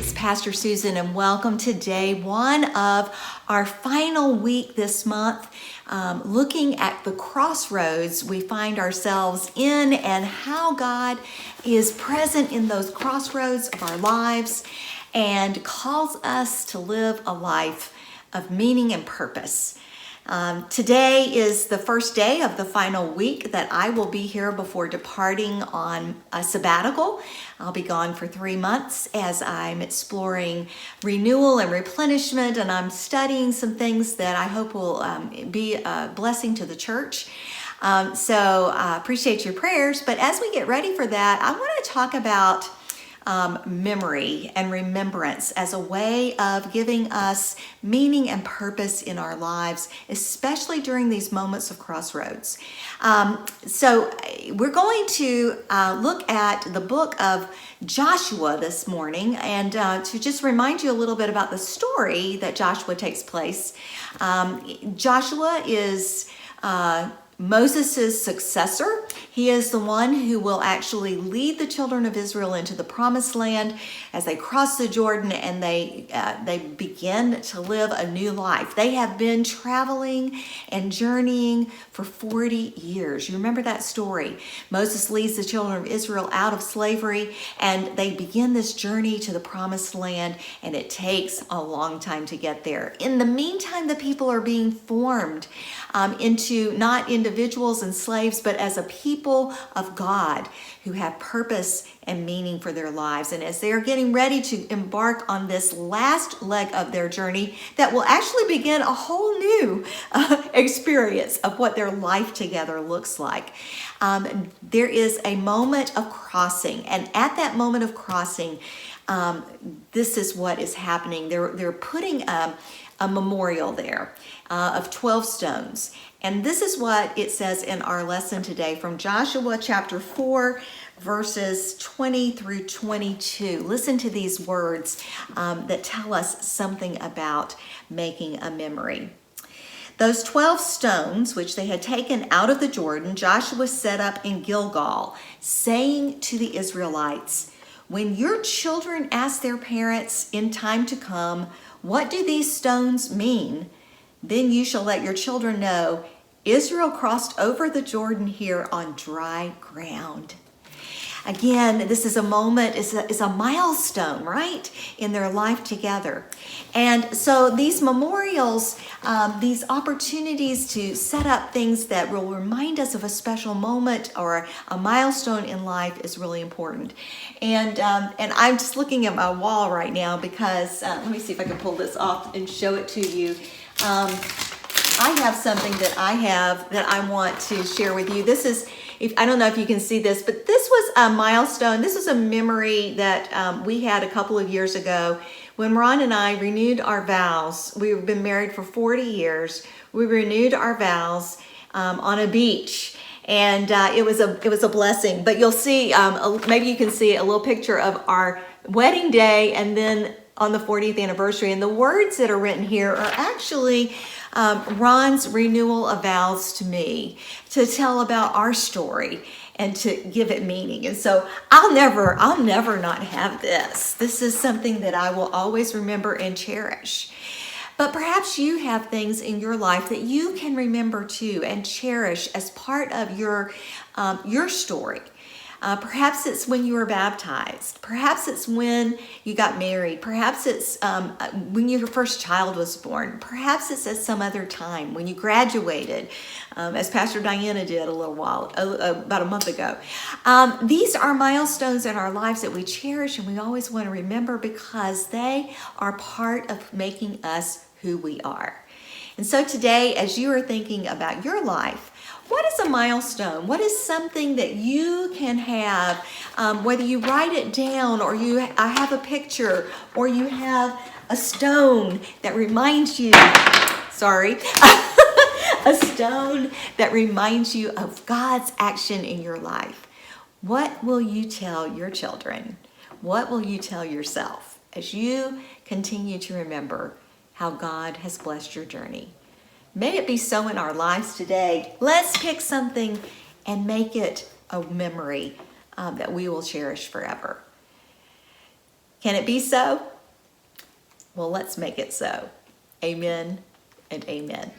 it's Pastor Susan, and welcome to day one of our final week this month, looking at the crossroads we find ourselves in and how God is present in those crossroads of our lives and calls us to live a life of meaning and purpose. Today is the first day of the final week that I will be here before departing on a sabbatical. I'll be gone for 3 months as I'm exploring renewal and replenishment, and I'm studying some things that I hope will be a blessing to the church. So I appreciate your prayers, but as we get ready for that, I want to talk about memory and remembrance as a way of giving us meaning and purpose in our lives, especially during these moments of crossroads. So we're going to look at the book of Joshua this morning, and to just remind you a little bit about the story that Joshua takes place. Joshua is Moses' successor. He is the one who will actually lead the children of Israel into the promised land as they cross the Jordan and they begin to live a new life. They have been traveling and journeying for 40 years. You remember that story. Moses leads the children of Israel out of slavery and they begin this journey to the promised land, and it takes a long time to get there. In the meantime, the people are being formed into not individuals and slaves, but as a people of God who have purpose and meaning for their lives. And as they are getting ready to embark on this last leg of their journey that will actually begin a whole new experience of what their life together looks like, there is a moment of crossing. And at that moment of crossing, this is what is happening. They're putting a memorial there of 12 stones. And this is what it says in our lesson today from Joshua chapter 4, verses 20 through 22. Listen to these words that tell us something about making a memory. Those 12 stones, which they had taken out of the Jordan, Joshua set up in Gilgal, saying to the Israelites, "When your children ask their parents in time to come, 'What do these stones mean?' then you shall let your children know, Israel crossed over the Jordan here on dry ground." Again, this is a moment, is a milestone, right, in their life together. And so these memorials, these opportunities to set up things that will remind us of a special moment or a milestone in life is really important. And I'm just looking at my wall right now because, let me see if I can pull this off and show it to you. I have something that I want to share with you. This is, I don't know if you can see this, but this was a milestone. This was a memory that we had a couple of years ago when Ron and I renewed our vows. We've been married for 40 years. We renewed our vows on a beach. And it was a blessing. But you'll see, maybe you can see a little picture of our wedding day and then on the 40th anniversary. And the words that are written here are actually Ron's renewal of vows to me, to tell about our story and to give it meaning. And so I'll never not have this. This is something that I will always remember and cherish. But perhaps you have things in your life that you can remember too and cherish as part of your story. Perhaps it's when you were baptized. Perhaps it's when you got married. Perhaps it's when your first child was born. Perhaps it's at some other time when you graduated, as Pastor Diana did a little while, about a month ago. These are milestones in our lives that we cherish and we always want to remember because they are part of making us who we are. And so today, as you are thinking about your life, what is a milestone? What is something that you can have, whether you write it down or I have a picture or you have a stone that reminds you, a stone that reminds you of God's action in your life. What will you tell your children? What will you tell yourself as you continue to remember how God has blessed your journey? May it be so in our lives today. Let's pick something and make it a memory that we will cherish forever. Can it be so? Well, let's make it so. Amen and amen.